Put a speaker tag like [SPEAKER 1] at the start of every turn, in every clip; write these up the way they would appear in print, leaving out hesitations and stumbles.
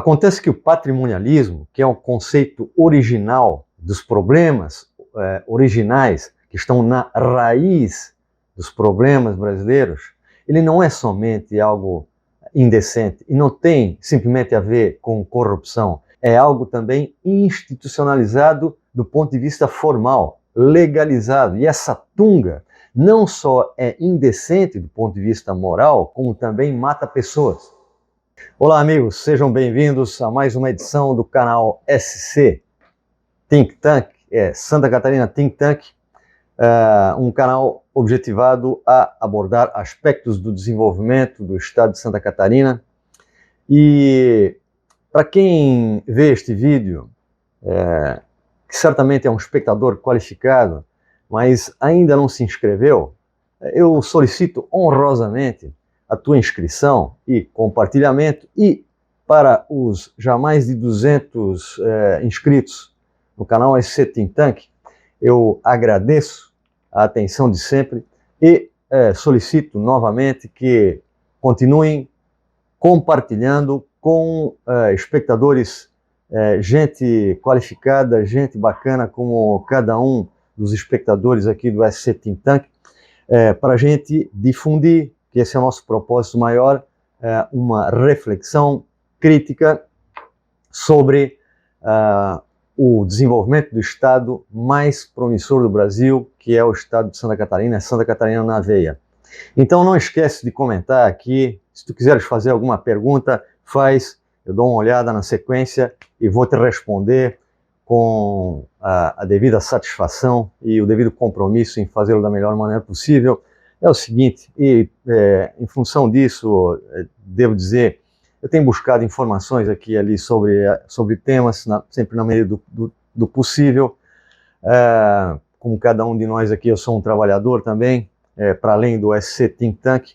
[SPEAKER 1] Acontece que o patrimonialismo, que é o conceito original dos problemas originais que estão na raiz dos problemas brasileiros, ele não é somente algo indecente e não tem simplesmente a ver com corrupção. É algo também institucionalizado do ponto de vista formal, legalizado. E essa tunga não só é indecente do ponto de vista moral, como também mata pessoas. Olá, amigos, sejam bem-vindos a mais uma edição do canal SC Think Tank, Santa Catarina Think Tank, um canal objetivado a abordar aspectos do desenvolvimento do estado de Santa Catarina. E para quem vê este vídeo, que certamente é um espectador qualificado, mas ainda não se inscreveu, eu solicito honrosamente a tua inscrição e compartilhamento, e para os já mais de 200 inscritos no canal SC Think Tank, eu agradeço a atenção de sempre e solicito novamente que continuem compartilhando com espectadores, gente qualificada, gente bacana, como cada um dos espectadores aqui do SC Think Tank, para a gente difundir, que esse é o nosso propósito maior, uma reflexão crítica sobre o desenvolvimento do estado mais promissor do Brasil, que é o estado de Santa Catarina, Santa Catarina na veia. Então não esquece de comentar aqui, se tu quiseres fazer alguma pergunta, faz, eu dou uma olhada na sequência e vou te responder com a devida satisfação e o devido compromisso em fazê-lo da melhor maneira possível. É o seguinte, em função disso, devo dizer, eu tenho buscado informações aqui e ali sobre temas, sempre na medida do possível. Como cada um de nós aqui, eu sou um trabalhador também, para além do SC Think Tank,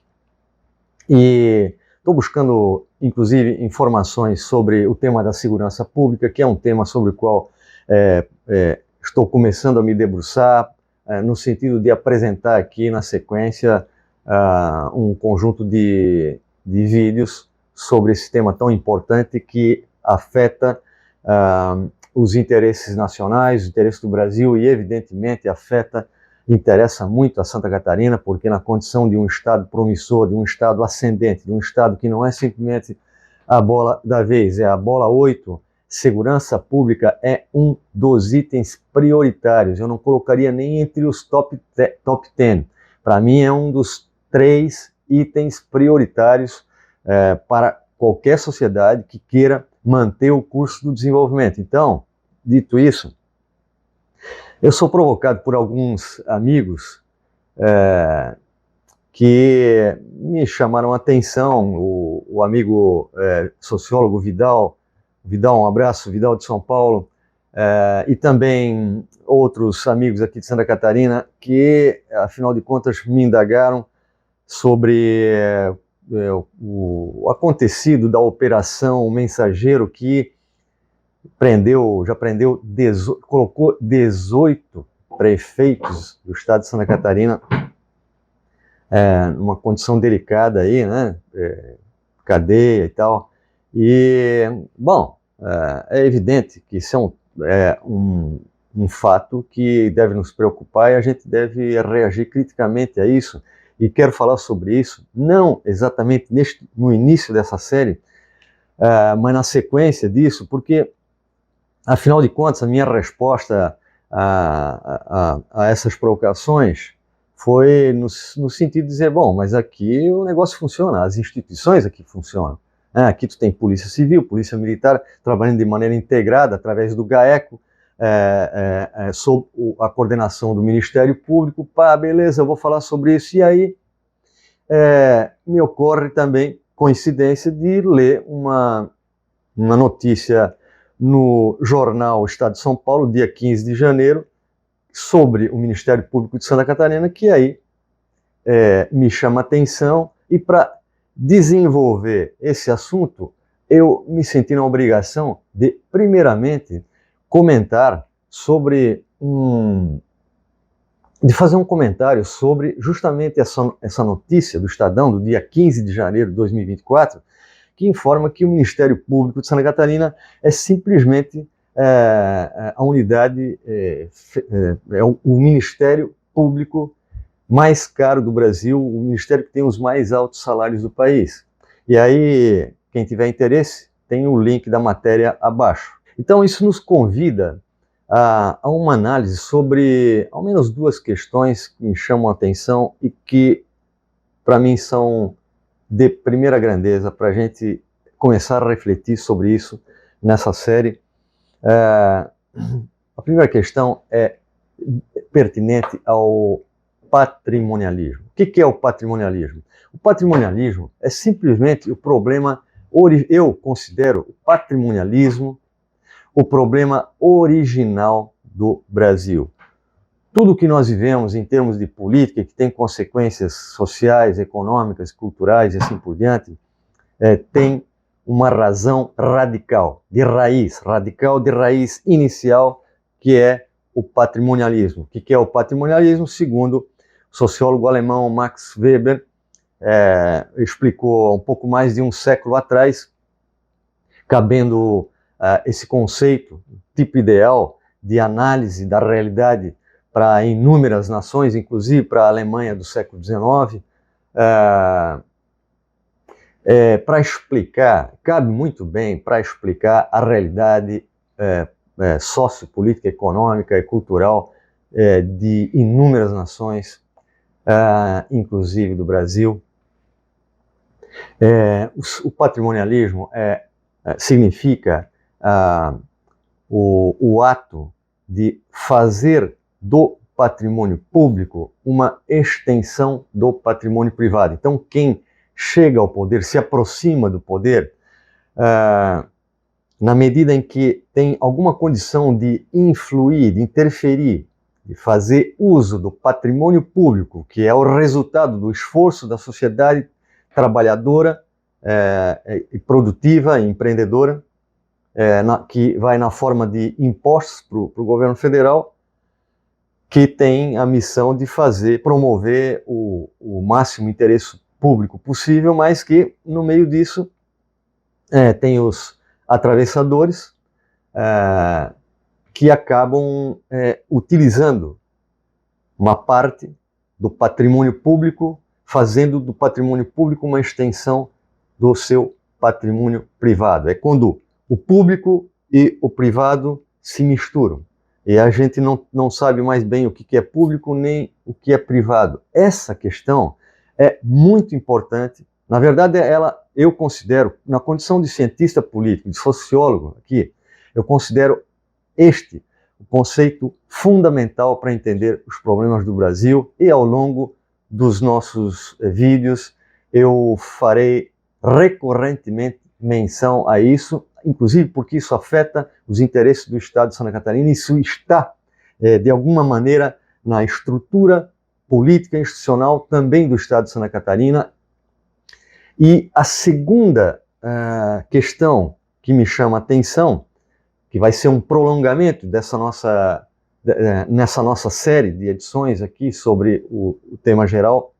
[SPEAKER 1] e estou buscando, inclusive, informações sobre o tema da segurança pública, que é um tema sobre o qual estou começando a me debruçar, no sentido de apresentar aqui na sequência um conjunto de vídeos sobre esse tema tão importante que afeta os interesses nacionais, os interesses do Brasil e, evidentemente, interessa muito a Santa Catarina, porque na condição de um estado promissor, de um estado ascendente, de um estado que não é simplesmente a bola da vez, é a bola 8, segurança pública é um dos itens prioritários. Eu não colocaria nem entre os top 10. Para mim é um dos 3 itens prioritários para qualquer sociedade que queira manter o curso do desenvolvimento. Então, dito isso, eu sou provocado por alguns amigos que me chamaram a atenção. O amigo sociólogo Vidal, um abraço, Vidal de São Paulo, e também outros amigos aqui de Santa Catarina que, afinal de contas, me indagaram sobre o acontecido da Operação Mensageiro, que colocou 18 prefeitos do estado de Santa Catarina numa condição delicada aí, né? Cadeia e tal. E, bom, é evidente que isso é um fato que deve nos preocupar e a gente deve reagir criticamente a isso. E quero falar sobre isso, não exatamente no início dessa série, mas na sequência disso, porque, afinal de contas, a minha resposta a essas provocações foi no sentido de dizer, bom, mas aqui o negócio funciona, as instituições aqui funcionam. Aqui tu tem Polícia Civil, Polícia Militar, trabalhando de maneira integrada através do GAECO, sob a coordenação do Ministério Público. Beleza, eu vou falar sobre isso. E aí me ocorre também coincidência de ler uma notícia no jornal Estado de São Paulo, dia 15 de janeiro, sobre o Ministério Público de Santa Catarina, que aí me chama a atenção, e para desenvolver esse assunto, eu me senti na obrigação de, primeiramente, comentar sobre de fazer um comentário sobre justamente essa notícia do Estadão, do dia 15 de janeiro de 2024, que informa que o Ministério Público de Santa Catarina é simplesmente a unidade, é o Ministério Público mais caro do Brasil, o ministério que tem os mais altos salários do país. E aí, quem tiver interesse, tem o link da matéria abaixo. Então, isso nos convida a uma análise sobre, ao menos, duas questões que me chamam a atenção e que, para mim, são de primeira grandeza para a gente começar a refletir sobre isso nessa série. A primeira questão é pertinente ao patrimonialismo. O que é o patrimonialismo? O patrimonialismo é simplesmente o problema, eu considero o patrimonialismo o problema original do Brasil. Tudo que nós vivemos em termos de política, que tem consequências sociais, econômicas, culturais e assim por diante, tem uma razão radical, de raiz inicial, que é o patrimonialismo. O que é o patrimonialismo? Segundo o sociólogo alemão Max Weber, explicou há um pouco mais de um século atrás, cabendo esse conceito, tipo ideal de análise da realidade para inúmeras nações, inclusive para a Alemanha do século XIX, para explicar, cabe muito bem para explicar a realidade sociopolítica, econômica e cultural de inúmeras nações, inclusive do Brasil. O patrimonialismo significa o ato de fazer do patrimônio público uma extensão do patrimônio privado. Então, quem chega ao poder, se aproxima do poder, na medida em que tem alguma condição de influir, de interferir, de fazer uso do patrimônio público, que é o resultado do esforço da sociedade trabalhadora, produtiva e empreendedora, que vai na forma de impostos para o governo federal, que tem a missão de promover o máximo interesse público possível, mas que no meio disso tem os atravessadores que acabam utilizando uma parte do patrimônio público, fazendo do patrimônio público uma extensão do seu patrimônio privado. É quando o público e o privado se misturam. E a gente não sabe mais bem o que é público nem o que é privado. Essa questão é muito importante. Na verdade, eu considero, na condição de cientista político, de sociólogo aqui, eu considero o conceito fundamental para entender os problemas do Brasil, e ao longo dos nossos vídeos eu farei recorrentemente menção a isso, inclusive porque isso afeta os interesses do Estado de Santa Catarina, isso está, de alguma maneira, na estrutura política institucional também do Estado de Santa Catarina. E a segunda questão que me chama a atenção, que vai ser um prolongamento nessa nossa série de edições aqui sobre o tema geral,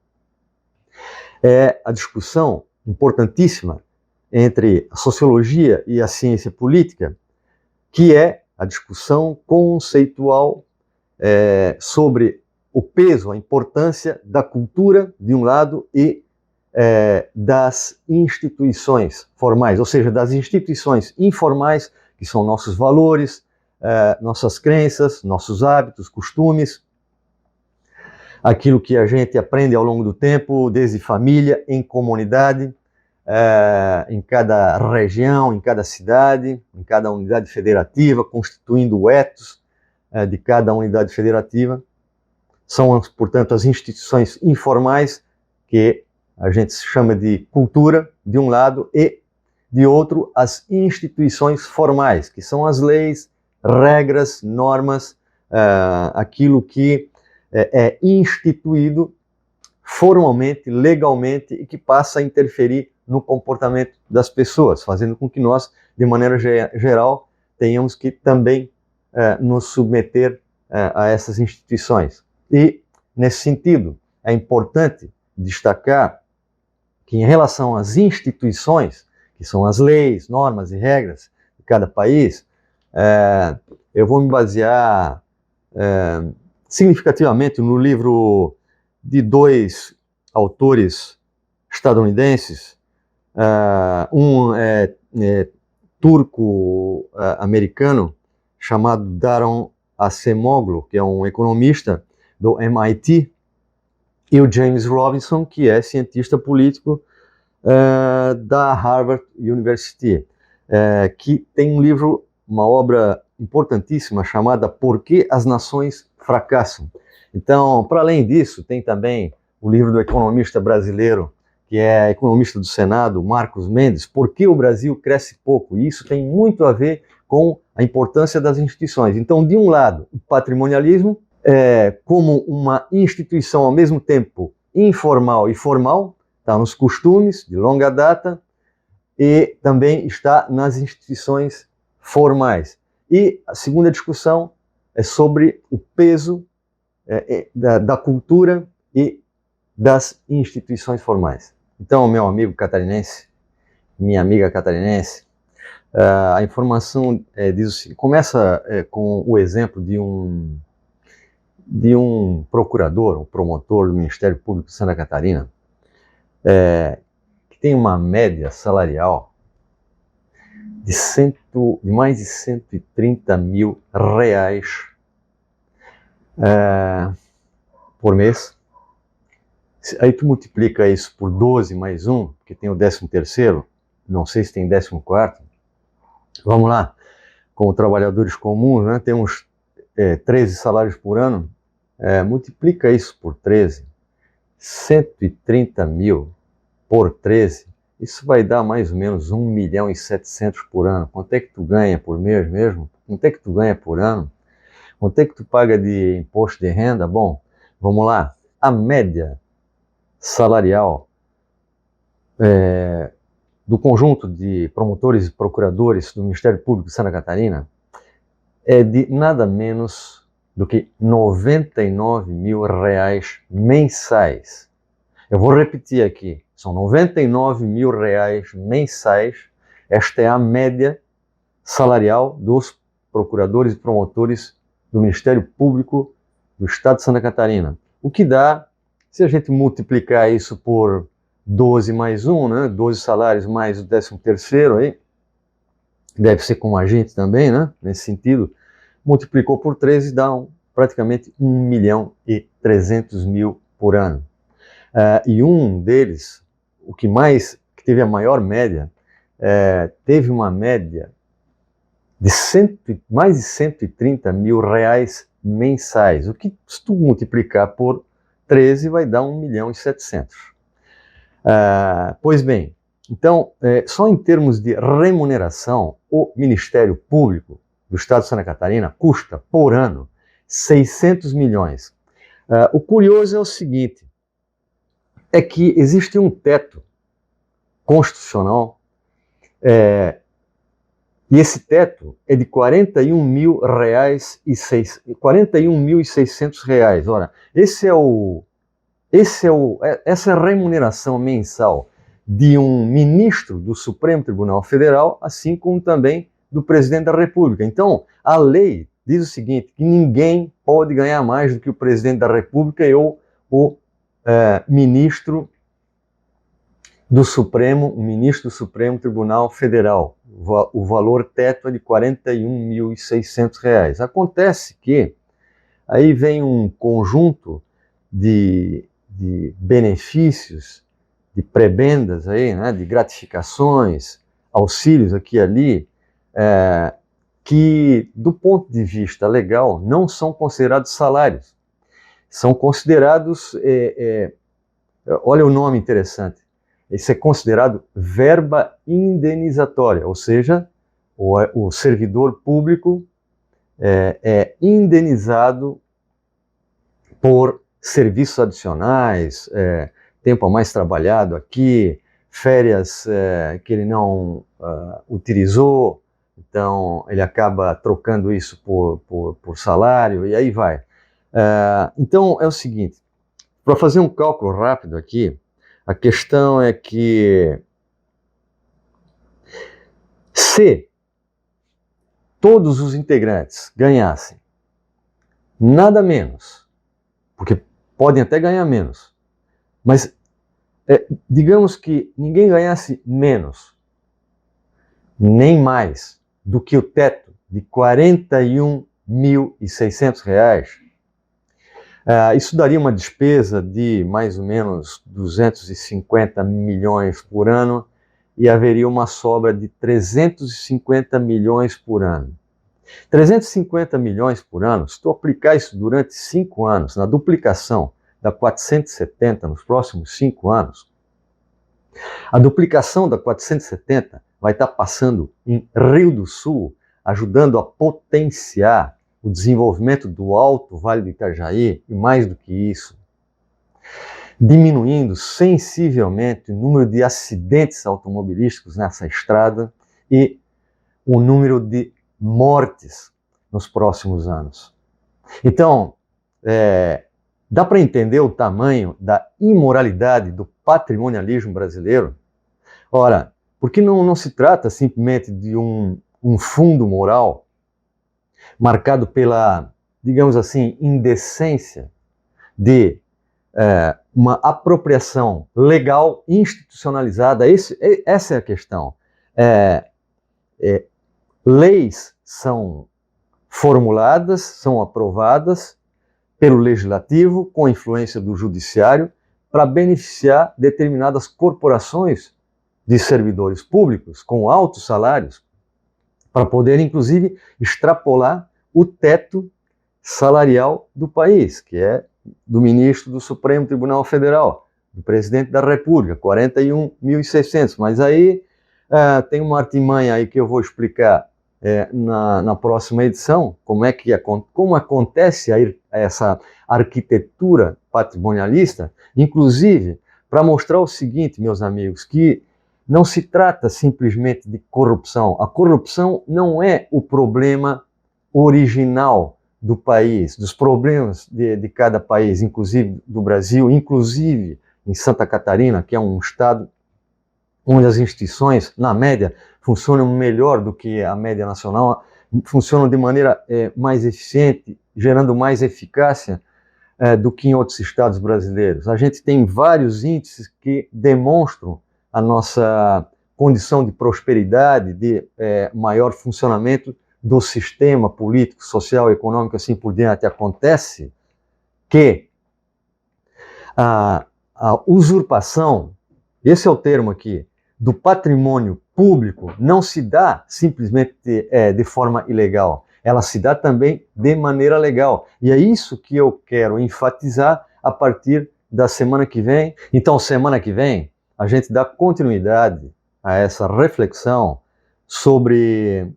[SPEAKER 1] é a discussão importantíssima entre a sociologia e a ciência política, que é a discussão conceitual sobre o peso, a importância da cultura, de um lado, e das instituições formais, ou seja, das instituições informais, que são nossos valores, nossas crenças, nossos hábitos, costumes, aquilo que a gente aprende ao longo do tempo, desde família, em comunidade, em cada região, em cada cidade, em cada unidade federativa, constituindo o ethos de cada unidade federativa. São, portanto, as instituições informais, que a gente chama de cultura, de um lado, e, de outro, as instituições formais, que são as leis, regras, normas, aquilo que é instituído formalmente, legalmente, e que passa a interferir no comportamento das pessoas, fazendo com que nós, de maneira geral, tenhamos que também nos submeter a essas instituições. E, nesse sentido, é importante destacar que, em relação às instituições, que são as leis, normas e regras de cada país, eu vou me basear significativamente no livro de dois autores estadunidenses, um turco-americano chamado Daron Acemoglu, que é um economista do MIT, e o James Robinson, que é cientista político da Harvard University, que tem um livro, uma obra importantíssima chamada Por que as Nações Fracassam. Então, para além disso, tem também o livro do economista brasileiro, que é economista do Senado, Marcos Mendes, Por que o Brasil cresce pouco? E isso tem muito a ver com a importância das instituições. Então, de um lado, o patrimonialismo como uma instituição ao mesmo tempo informal e formal, está nos costumes de longa data e também está nas instituições formais. E a segunda discussão é sobre o peso da cultura e das instituições formais. Então, meu amigo catarinense, minha amiga catarinense, a informação diz o seguinte, começa com o exemplo de um procurador, um promotor do Ministério Público de Santa Catarina, que tem uma média salarial de mais de 130 mil reais por mês. Aí tu multiplica isso por 12 mais 1, porque tem o 13º, não sei se tem 14º. Vamos lá, como trabalhadores comuns, né, tem uns 13 salários por ano, multiplica isso por 13, 130 mil por 13, isso vai dar mais ou menos 1 milhão e 700 por ano. Quanto é que tu ganha por mês mesmo? Quanto é que tu ganha por ano? Quanto é que tu paga de imposto de renda? Bom, vamos lá. A média salarial do conjunto de promotores e procuradores do Ministério Público de Santa Catarina é de nada menos do que 99 mil reais mensais. Eu vou repetir aqui, são 99 mil reais mensais, esta é a média salarial dos procuradores e promotores do Ministério Público do Estado de Santa Catarina. O que dá, se a gente multiplicar isso por 12 mais 1, né, 12 salários mais o 13º aí, deve ser com a gente também, né, nesse sentido, multiplicou por 13 dá praticamente 1 milhão e 300 mil por ano. E um deles, o que teve a maior média, teve uma média de mais de 130 mil reais mensais, o que se tu multiplicar por 13 vai dar 1 milhão e 700. Pois bem, então, só em termos de remuneração, o Ministério Público do Estado de Santa Catarina custa, por ano, 600 milhões. O curioso é o seguinte, é que existe um teto constitucional, e esse teto é de 41.600 reais. Ora, essa é a remuneração mensal de um ministro do Supremo Tribunal Federal, assim como também do presidente da República. Então, a lei diz o seguinte, que ninguém pode ganhar mais do que o presidente da República ou o ministro do Supremo Tribunal Federal. O valor teto é de 41.600 reais. Acontece que aí vem um conjunto de benefícios, de prebendas aí, né, de gratificações, auxílios aqui e ali, que do ponto de vista legal não são considerados salários. São considerados, olha o nome interessante, isso é considerado verba indenizatória, ou seja, o servidor público é indenizado por serviços adicionais, tempo a mais trabalhado aqui, férias que ele não utilizou, então ele acaba trocando isso por salário e aí vai. Então é o seguinte, para fazer um cálculo rápido aqui, a questão é que Se todos os integrantes ganhassem nada menos, porque podem até ganhar menos, mas digamos que ninguém ganhasse menos, nem mais, do que o teto de R$ 41.600, isso daria uma despesa de mais ou menos 250 milhões por ano e haveria uma sobra de 350 milhões por ano. 350 milhões por ano, se tu aplicar isso durante 5 anos, na duplicação da 470 nos próximos 5 anos, a duplicação da 470 vai estar passando em Rio do Sul, ajudando a potenciar o desenvolvimento do Alto Vale do Itajaí e, mais do que isso, diminuindo sensivelmente o número de acidentes automobilísticos nessa estrada e o número de mortes nos próximos anos. Então, dá para entender o tamanho da imoralidade do patrimonialismo brasileiro? Ora, porque não se trata simplesmente de um fundo moral marcado pela, digamos assim, indecência de uma apropriação legal institucionalizada. Essa é a questão. Leis são formuladas, são aprovadas pelo legislativo, com influência do judiciário, para beneficiar determinadas corporações de servidores públicos com altos salários, para poder, inclusive, extrapolar o teto salarial do país, que é do ministro do Supremo Tribunal Federal, do presidente da República, 41.600. Mas aí tem uma artimanha aí que eu vou explicar na próxima edição, como acontece essa arquitetura patrimonialista, inclusive para mostrar o seguinte, meus amigos, que não se trata simplesmente de corrupção. A corrupção não é o problema original do país, dos problemas de cada país, inclusive do Brasil, inclusive em Santa Catarina, que é um estado onde as instituições, na média, funcionam melhor do que a média nacional, funcionam de maneira mais eficiente, gerando mais eficácia do que em outros estados brasileiros. A gente tem vários índices que demonstram a nossa condição de prosperidade, de maior funcionamento do sistema político, social, econômico, assim por diante. Acontece que a usurpação, esse é o termo aqui, do patrimônio público não se dá simplesmente de forma ilegal, ela se dá também de maneira legal. E é isso que eu quero enfatizar a partir da semana que vem. Então, semana que vem, a gente dá continuidade a essa reflexão sobre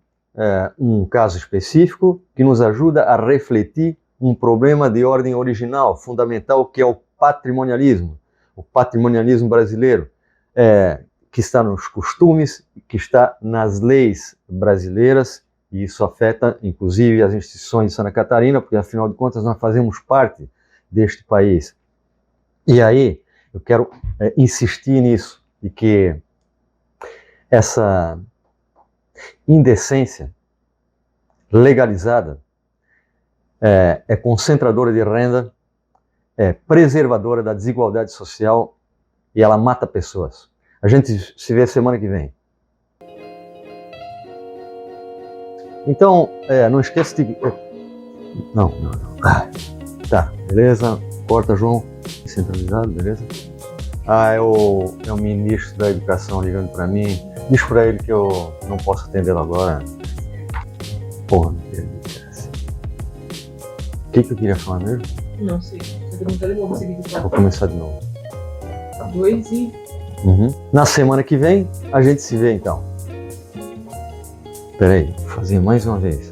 [SPEAKER 1] um caso específico que nos ajuda a refletir um problema de ordem original, fundamental, que é o patrimonialismo brasileiro, que está nos costumes, que está nas leis brasileiras, e isso afeta, inclusive, as instituições de Santa Catarina, porque, afinal de contas, nós fazemos parte deste país. E aí, eu quero insistir nisso, de que essa indecência legalizada é concentradora de renda, é preservadora da desigualdade social e ela mata pessoas. A gente se vê semana que vem. Então, não esqueça de... Não. Tá, beleza? Corta, João. Centralizado, beleza? É o ministro da Educação ligando para mim. Diz para ele que eu não posso atendê-lo agora. Porra, meu Deus. O que eu queria falar mesmo?
[SPEAKER 2] Não sei. Você perguntou de novo, você quer falar?
[SPEAKER 1] Vou começar de novo.
[SPEAKER 2] 2 e...
[SPEAKER 1] Na semana que vem, a gente se vê então. Peraí, vou fazer mais uma vez.